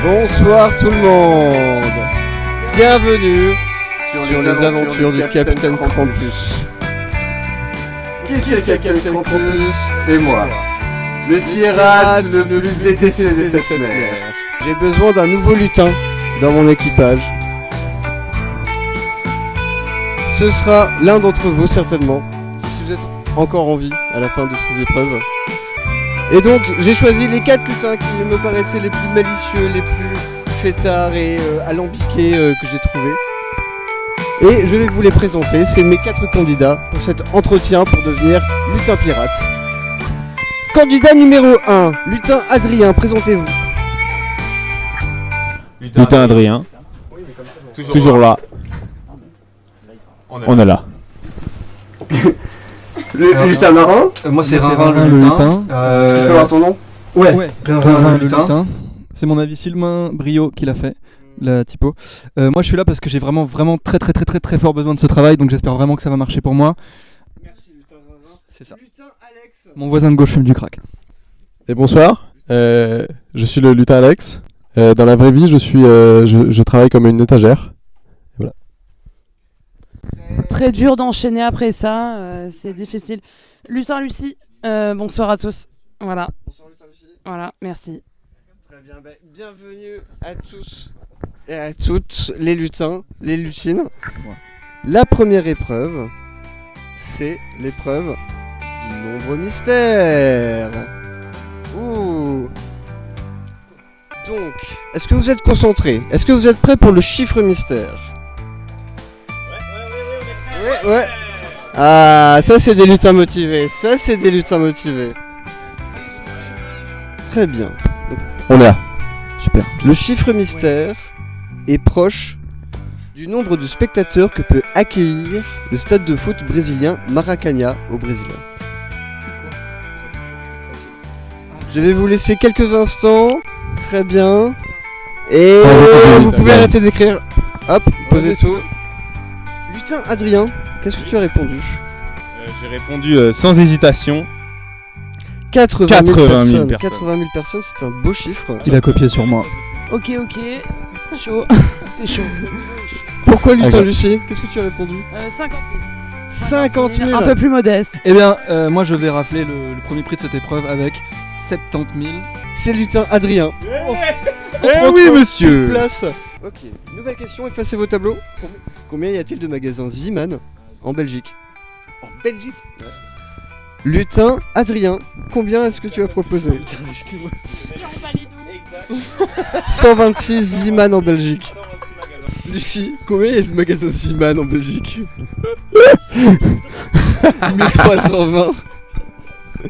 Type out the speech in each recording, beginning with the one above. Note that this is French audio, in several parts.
Bonsoir tout le monde. Bienvenue sur les aventures du Capitaine Krampus. Qui c'est Capitaine Krampus? C'est moi, le pirate le plus détesté des sept mers. J'ai besoin d'un nouveau lutin dans mon équipage. Ce sera l'un d'entre vous certainement, si vous êtes encore en vie à la fin de ces épreuves. Et donc j'ai choisi les 4 lutins qui me paraissaient les plus malicieux, les plus fêtards et alambiqués que j'ai trouvés. Et je vais vous les présenter, c'est mes 4 candidats pour cet entretien pour devenir lutin pirate. Candidat numéro 1, lutin Adrien, présentez-vous. Lutin Adrien, toujours là. On est là. Le lutin marin. Moi c'est Rinrin le lutin. Est-ce que je peux avoir ton nom? Ouais, Rinrin le lutin. C'est mon avis Sylvain Brio qui l'a fait, la typo. Moi je suis là parce que j'ai vraiment très fort besoin de ce travail, donc j'espère vraiment que ça va marcher pour moi. Merci lutin Rinrin. C'est ça. Lutin Alex. Mon voisin de gauche fume du crack. Et bonsoir, je suis le lutin Alex. Dans la vraie vie, je travaille comme une étagère. Voilà. Très dur d'enchaîner après ça, c'est difficile. Lutin Lucie, bonsoir à tous. Voilà. Bonsoir lutin Lucie. Voilà, merci. Très bien, bienvenue à tous et à toutes les lutins, les lutines. Ouais. La première épreuve, c'est l'épreuve du nombre mystère. Ouh. Donc, est-ce que vous êtes concentrés? Est-ce que vous êtes prêts pour le chiffre mystère? Ouais. Ah, ça c'est des lutins motivés. Très bien. On est là. Super. Le chiffre mystère est proche du nombre de spectateurs que peut accueillir le stade de foot brésilien Maracanã au Brésil. Je vais vous laisser quelques instants. Très bien. Et vous pouvez arrêter d'écrire. Hop, posez tout. Lutin Adrien, qu'est-ce que tu as répondu? J'ai répondu sans hésitation. 80 000 personnes. 80 000 personnes, c'est un beau chiffre. Il a copié sur moi. Ok, chaud, c'est chaud. Pourquoi lutin D'accord. Lucie? Qu'est-ce que tu as répondu? 50 000. 50 000. Un peu plus modeste. Eh bien, moi je vais rafler le premier prix de cette épreuve avec 70 000. C'est lutin Adrien. Oui monsieur. Place. Ok, nouvelle question, effacez vos tableaux. Combien y a-t-il de magasins Ziman en Belgique? En Belgique? Lutin Adrien, combien est-ce que tu as proposé? 126 Ziman en Belgique. Lucie, combien y a de magasins Ziman en Belgique? 1320.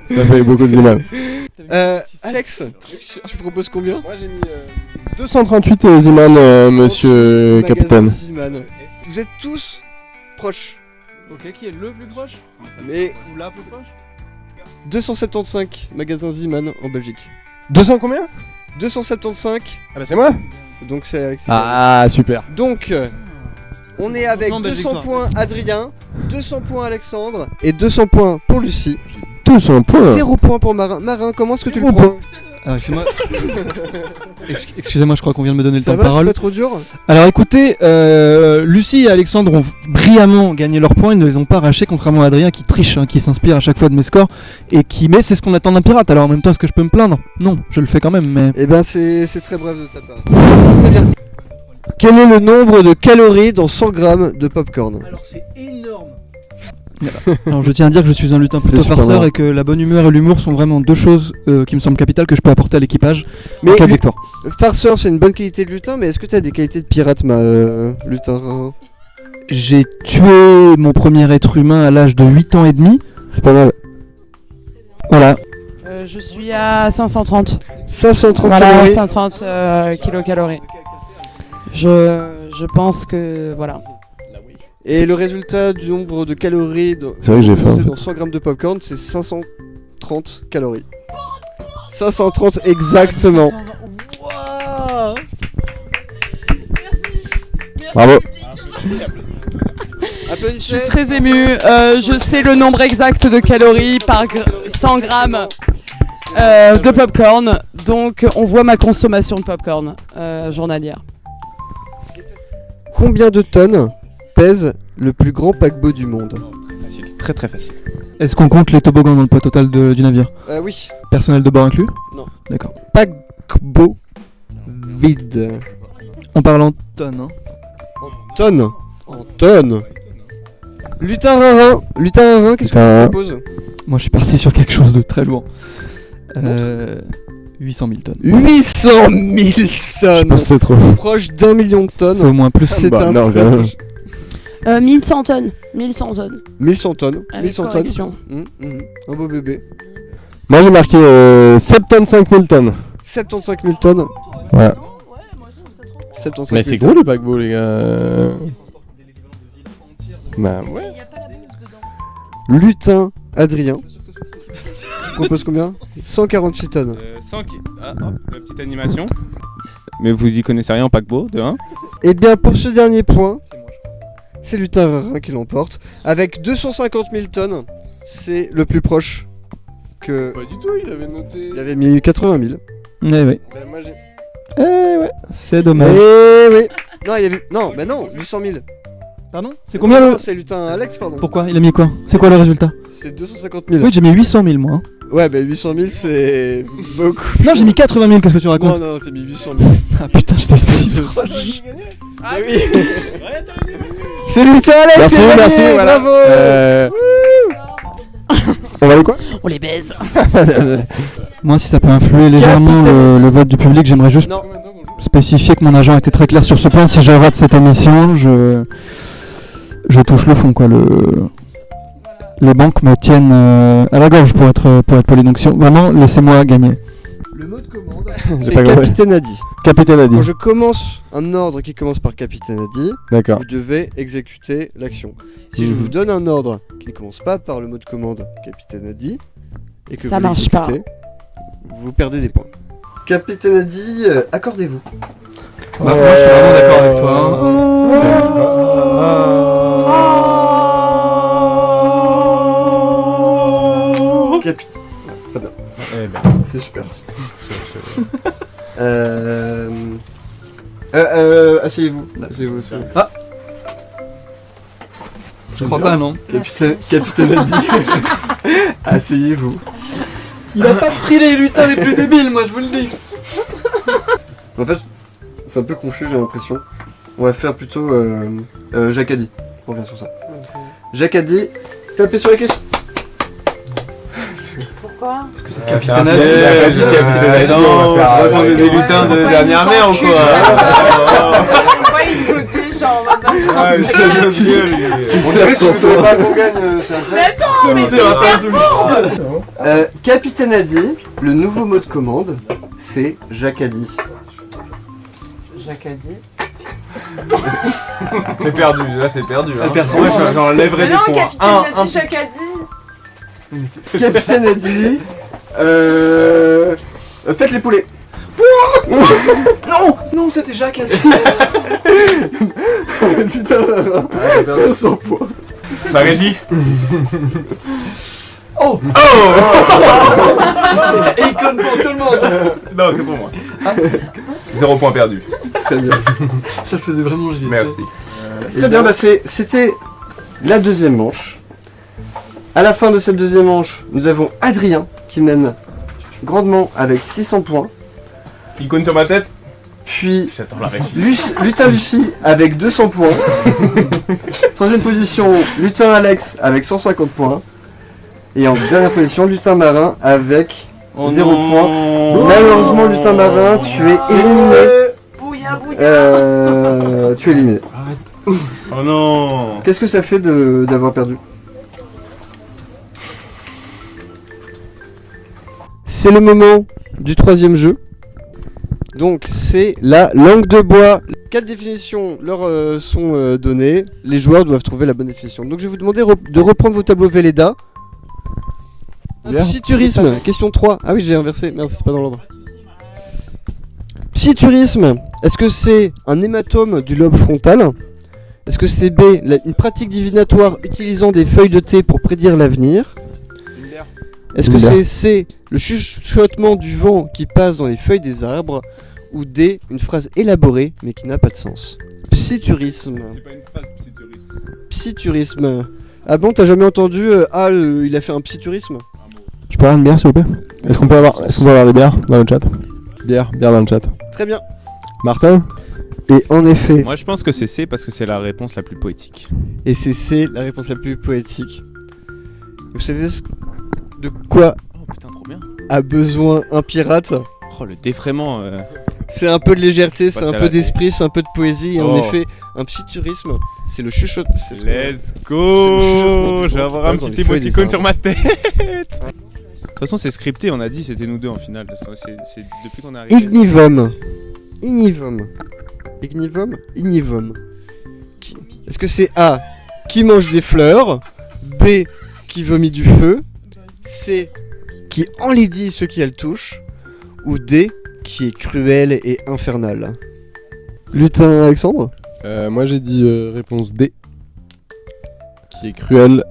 Ça fait beaucoup de images. Alex, tu proposes combien? Moi j'ai mis 238 Ziman, monsieur Magasin capitaine. Ziman. Vous êtes tous proches. Ok, qui est le plus proche? Mais Ou la plus proche? 275 magasins Ziman en Belgique. 200 combien? 275, Ah bah c'est moi. donc c'est Alex. Ah super. Donc, on est avec Franchement, 200 Belgique, points Adrien, 200 points Alexandre et 200 points pour Lucie. 200 points. 0 points pour Marin. Marin, comment est-ce que tu le 0 prends? Alors, excusez-moi. Excusez-moi, je crois qu'on vient de me donner le Ça temps de va, c'est parole. pas trop dur? Alors écoutez, Lucie et Alexandre ont brillamment gagné leurs points, ils ne les ont pas arrachés, contrairement à Adrien qui triche, qui s'inspire à chaque fois de mes scores, et mais c'est ce qu'on attend d'un pirate, alors en même temps est-ce que je peux me plaindre? Non, je le fais quand même, mais... Eh ben c'est très bref de ta part. Très bien. Quel est le nombre de calories dans 100 grammes de popcorn? Alors c'est énorme. Alors je tiens à dire que je suis un lutin plutôt super farceur marrant. et que la bonne humeur et l'humour sont vraiment deux choses qui me semblent capitales que je peux apporter à l'équipage. Mais En cas de lu- victoire. Farceur, c'est une bonne qualité de lutin, mais est-ce que tu as des qualités de pirate, lutin? J'ai tué mon premier être humain à l'âge de 8 ans et demi. C'est pas mal. Voilà. Je suis à 530. 530 Voilà, calories. 530 kilocalories. Je pense que voilà. Et le résultat du nombre de calories C'est vrai que j'ai faim, en fait. dans 100 grammes de popcorn, c'est 530 calories. 530 exactement. Bravo. Je suis très émue. Je sais le nombre exact de calories par 100 grammes. de popcorn. Donc on voit ma consommation de popcorn journalière. Combien de tonnes pèse le plus grand paquebot du monde? Facile, très très facile. Est-ce qu'on compte les toboggans dans le poids total du navire? Oui. Personnel de bord inclus? Non. D'accord. Paquebot vide. On parle en tonnes, hein. Tonnes. En tonnes. Lutin Rarin, qu'est-ce que tu proposes? Moi je suis parti sur quelque chose de très lourd. 800 000 tonnes. 800 000 Je tonnes. pense que c'est trop. Proche d'1 million de tonnes. C'est au moins plus. C'est Bah, un non, très quand même. proche. 1100 tonnes. 1100 tonnes. 1100 tonnes. Avec 1100 tonnes. correction. Un beau bébé. Moi j'ai marqué 75 000 tonnes. 75 000 tonnes. Ouais. 75 Mais 000 c'est tonnes. gros les paquebots, les gars. Bah ouais. Lutin Adrien. Tu proposes combien? 146 tonnes. 100 qui... Ah, hop, la petite animation. Mais vous y connaissez rien en paquebot, de 1. Et bien pour ce dernier point, c'est Lutin Rarin qui l'emporte. Avec 250 000 tonnes, c'est le plus proche que... Pas du tout, il avait noté. Il avait mis 80 000. Eh ouais. Bah, moi j'ai. C'est dommage. Eh oui. Non, il avait... Non, bah non, 800 000. Pardon? C'est combien Non, le... c'est Lutin Alex, pardon. Pourquoi? Il a mis quoi? C'est quoi le résultat? C'est 250 000. Oui, j'ai mis 800 000 moi. Hein. Ouais, bah 800 000 c'est beaucoup. Non, j'ai mis 80 000, qu'est-ce que tu Non, racontes? non, t'as mis 800 000. Ah putain, j'étais si proche. Ah oui. C'est Lutin Alex. Merci, c'est gagné, merci, voilà. Bravo. On va aller quoi? On les baise. Moi, si ça peut influer légèrement le vote du public, j'aimerais juste Non. spécifier que mon agent était très clair sur ce point. Si je rate cette émission, je touche le fond, quoi. Les banques me tiennent à la gorge pour être poli. Donc vraiment, laissez-moi gagner. Le mot de commande, J'ai c'est pas compris. Capitaine Adi. Capitaine a dit. Quand je commence un ordre qui commence par Capitaine Adi, D'accord. vous devez exécuter l'action. Si je vous donne un ordre qui ne commence pas par le mot de commande Capitaine Adi et que Ça vous marche pas. l'exécutez, vous perdez des points. Capitaine Adi, accordez-vous. Moi, je suis vraiment d'accord avec toi. Capitaine. Très bien. C'est super. Asseyez-vous. Asseyez-vous. Ah. Je crois pas, non. Capitaine Adi. Asseyez-vous. Il a pas pris les lutins les plus débiles, moi, je vous le dis. En fait, c'est un peu confus, j'ai l'impression. On va faire plutôt Jacques Adi. On revient sur ça. Jacques Adi, tapez sur la cuisse. Pourquoi? Capitaine Adi. On va faire des lutins de dernière mère ou quoi? Pourquoi il nous dit genre On dirait que tu voudrais pas qu'on gagne, c'est un Mais attends, mais c'est hyper faux. Capitaine Adi, le nouveau mot de commande, c'est Jacques Adi. Jacques a dit. C'est perdu, là c'est perdu. Hein. Personne. Moi j'enlèverais Mais des non, points. Capitaine a dit, Jacques a dit. Capitaine Adi, faites les poulets. Non, c'était Jacques Adi. Putain, perdu son poids. La régie. Oh. Icône pour tout le monde. Non, que pour moi. 0 point perdu. Très bien. Ça faisait vraiment gier. Merci. Très bien, bah c'était la deuxième manche. À la fin de cette deuxième manche, nous avons Adrien qui mène grandement avec 600 points. Icône sur ma tête. Puis J'attends la régie. Lutin Lucie avec 200 points. Troisième position, Lutin Alex avec 150 points. Et en dernière position, Lutin Marin avec 0 points. Malheureusement, Lutin Marin, tu es éliminé. Bouilla, bouilla. Tu es éliminé. Oh non. Qu'est-ce que ça fait d'avoir perdu? C'est le moment du troisième jeu. Donc c'est la langue de bois. 4 définitions leur sont données. Les joueurs doivent trouver la bonne définition. Donc je vais vous demander de reprendre vos tableaux Velleda. Psyturisme, question 3. Ah oui, j'ai inversé. Merde, c'est pas dans l'ordre. Psyturisme, est-ce que c'est un hématome du lobe frontal? Est-ce que c'est B, une pratique divinatoire utilisant des feuilles de thé pour prédire l'avenir? Est-ce que Oula. c'est C, le chuchotement du vent qui passe dans les feuilles des arbres, ou D, une phrase élaborée mais qui n'a pas de sens? Psyturisme. C'est pas une phrase psyturisme. Psyturisme. Ah bon, t'as jamais entendu il a fait un psyturisme? Je peux avoir une bière, s'il vous plaît? Est-ce qu'on peut avoir des bières dans le chat? Bière dans le chat. Très bien. Martin? Et en effet, Moi je pense que c'est C parce que c'est la réponse la plus poétique. et c'est C, la réponse la plus poétique. Vous savez de quoi Oh putain, trop bien. a besoin un pirate? Oh, le défraiement. C'est un peu de légèreté, c'est Bah, un c'est peu la- d'esprit, c'est un peu de poésie. Et en Oh. effet, un psyturisme, c'est le chuchot. c'est ce qu'on- Let's c'est le chuchotement go. du Je vais vent avoir qui un passe dans petit les feuilles des émoticône sur arbres. ma tête. De toute façon, c'est scripté, on a dit, c'était nous deux en finale. C'est depuis qu'on est arrivé. Ignivum. Ignivum. Ignivum. Ignivum. Est-ce que c'est A, qui mange des fleurs, B, qui vomit du feu, C, qui enlaidit ceux qui elle touche, ou D, qui est cruel et infernal? Lutin Alexandre? Moi j'ai dit réponse D. Qui est cruelle,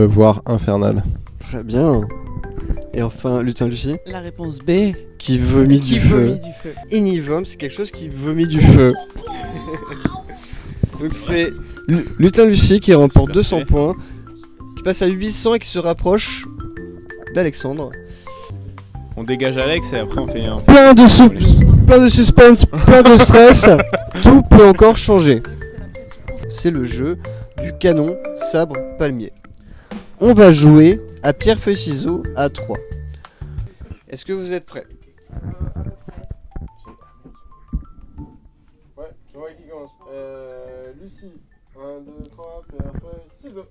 voire infernale. Très bien. Et enfin, Lutin Lucie? La réponse B. Qui vomit Qui du feu. vomit du feu. Ignivum, c'est quelque chose qui vomit du feu. Donc c'est Lutin Lucie qui remporte Super 200 fait. points, qui passe à 800 et qui se rapproche d'Alexandre. On dégage Alex et après on fait un. Plein de suspense, plein de stress, tout peut encore changer. C'est le jeu du canon sabre palmier. On va jouer à pierre feuille ciseaux à 3. Est-ce que vous êtes prêts? Ouais, je vois qui commence. Lucie, 1, 2, 3, pierre, feuille, ciseaux.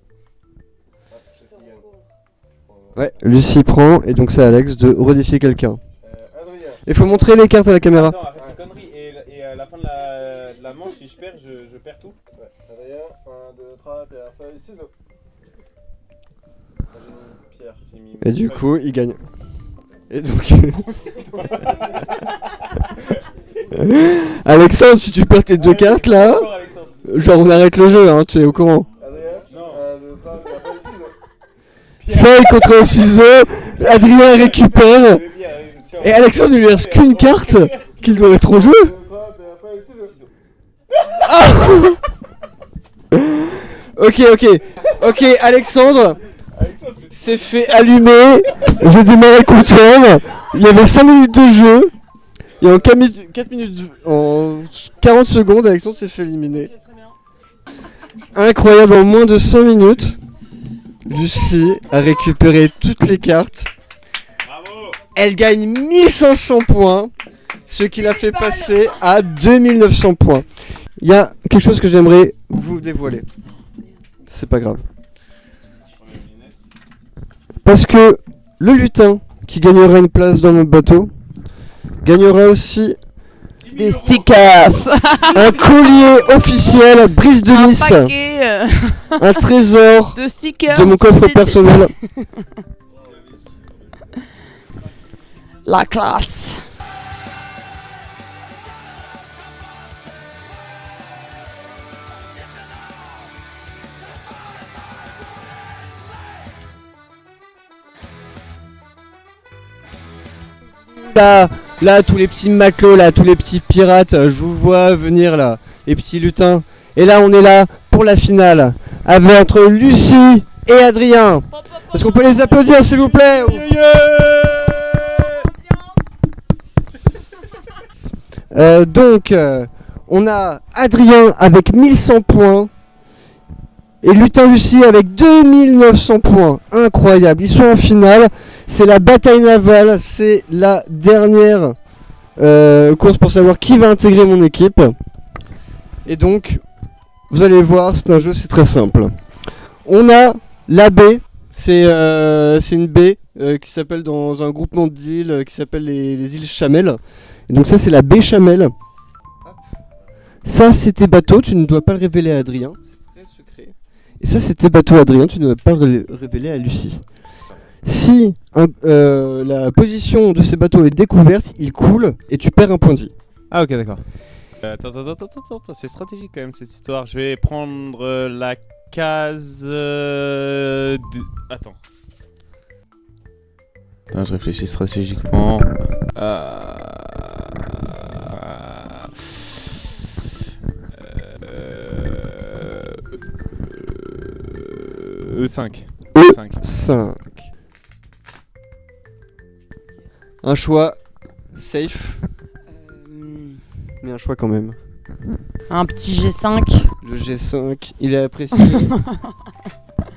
Ouais, Lucie prend et donc c'est à Alex de redéfier quelqu'un. Adrien. Il faut montrer les cartes à la caméra. Attends, arrête tes conneries. Et à la fin de la manche, si je perds, je perds tout. Ouais, Adrien, 1, 2, 3, pierre, feuille, ciseaux. Moi j'ai mis pierre. J'ai mis Et du coup, il gagne. Et donc. Alexandre, si tu perds tes deux cartes là, Encore, Alexandre. genre on arrête le jeu, hein, tu es au courant. Adrien, Non. 1, 2, 3, pierre, feuille, ciseaux. Feuille contre le ciseau, Adrien récupère. Et Alexandre ne lui reste qu'une carte qu'il doit être en jeu. 1, 2, 3, pierre, feuille, ciseaux. Ok, Alexandre s'est fait allumer. J'ai démarré content. Il y avait 5 minutes de jeu. Et en 4 minutes, en 40 secondes, Alexandre s'est fait éliminer. Incroyable, en moins de 5 minutes, Lucie a récupéré toutes les cartes. Bravo. Elle gagne 1500 points, ce qui la fait passer à 2900 points. Il y a quelque chose que j'aimerais vous dévoiler. C'est pas grave. Parce que le lutin qui gagnera une place dans mon bateau gagnera aussi Des stickers. un collier officiel Brise de Un Nice, paquet un trésor de stickers. de mon coffre C'était personnel. La classe. Là, tous les petits matelots, là, tous les petits pirates, je vous vois venir là, les petits lutins. Et là, on est là pour la finale, avec entre Lucie et Adrien. Est-ce qu'on peut les applaudir, s'il vous plaît? Donc, on a Adrien avec 1100 points et Lutin Lucie avec 2900 points. Incroyable, ils sont en finale. C'est la bataille navale, c'est la dernière course pour savoir qui va intégrer mon équipe. Et donc, vous allez voir, c'est un jeu, c'est très simple. On a la baie, c'est une baie qui s'appelle dans un groupement d'îles qui s'appelle les îles Chamel. Et donc ça c'est la baie Chamel. Ça c'est tes bateaux, tu ne dois pas le révéler à Adrien, c'est très secret. Et ça c'est tes bateaux Adrien, tu ne dois pas le révéler à Lucie. Si la position de ces bateaux est découverte, ils coulent et tu perds un point de vie. Ah ok, d'accord. Attends, c'est stratégique quand même cette histoire. Je vais prendre la case... Attends. Attends, je réfléchis stratégiquement. E5. 5. Un choix safe, mais un choix quand même. Un petit G5. Le G5, il est apprécié.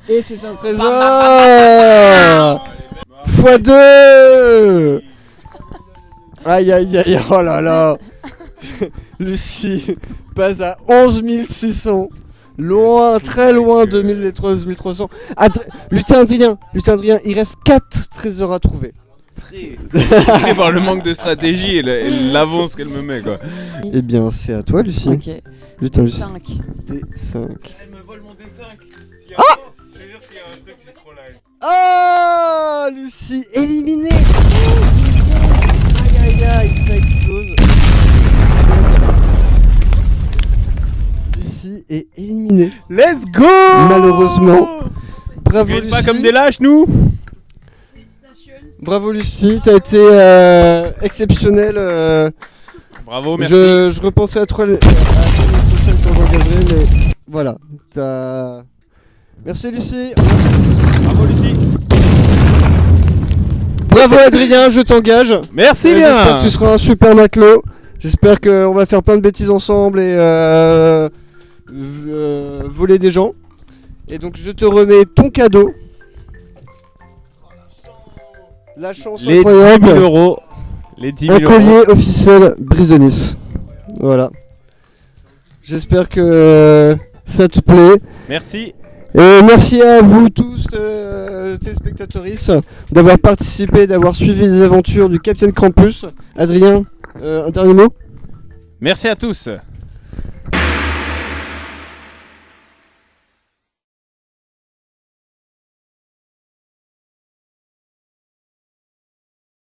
Et c'est un trésor x2. Aïe aïe aïe, oh là là. Lucie passe à 11 600. Loin, très loin de 1000 et 3300. Lutin Adrien, il reste 4 trésors à trouver. Très par le manque de stratégie et l'avance qu'elle me met, quoi. Eh bien, c'est à toi, Lucie. Ok. Lutin, Lucie. 5. D5. Elle me vole mon D5. Je veux dire, s'il y a un truc, j'ai trop la haine. Oh, Lucie, éliminée. Aïe aïe aïe, ça explose. Lucie est éliminée. Let's go. Malheureusement. Bravo On Lucie. pas comme des lâches, nous. Bravo Lucie, t'as été exceptionnelle. Bravo, merci. Je repensais à toi la prochaine quand j'engagerai, mais voilà. Merci Lucie. Bravo, Lucie. Bravo Adrien, je t'engage. Merci J'espère bien. que tu seras un super matelot. J'espère qu'on va faire plein de bêtises ensemble et voler des gens. Et donc je te remets ton cadeau. La chance Les 10 incroyable. 000 euros. Les 10 000 Un euros. collier officiel Brise de Nice. Voilà. J'espère que ça te plaît. Merci. Et merci à vous tous, téléspectatrices, d'avoir participé, d'avoir suivi les aventures du Capitaine Krampus. Adrien, un dernier mot ? Merci à tous.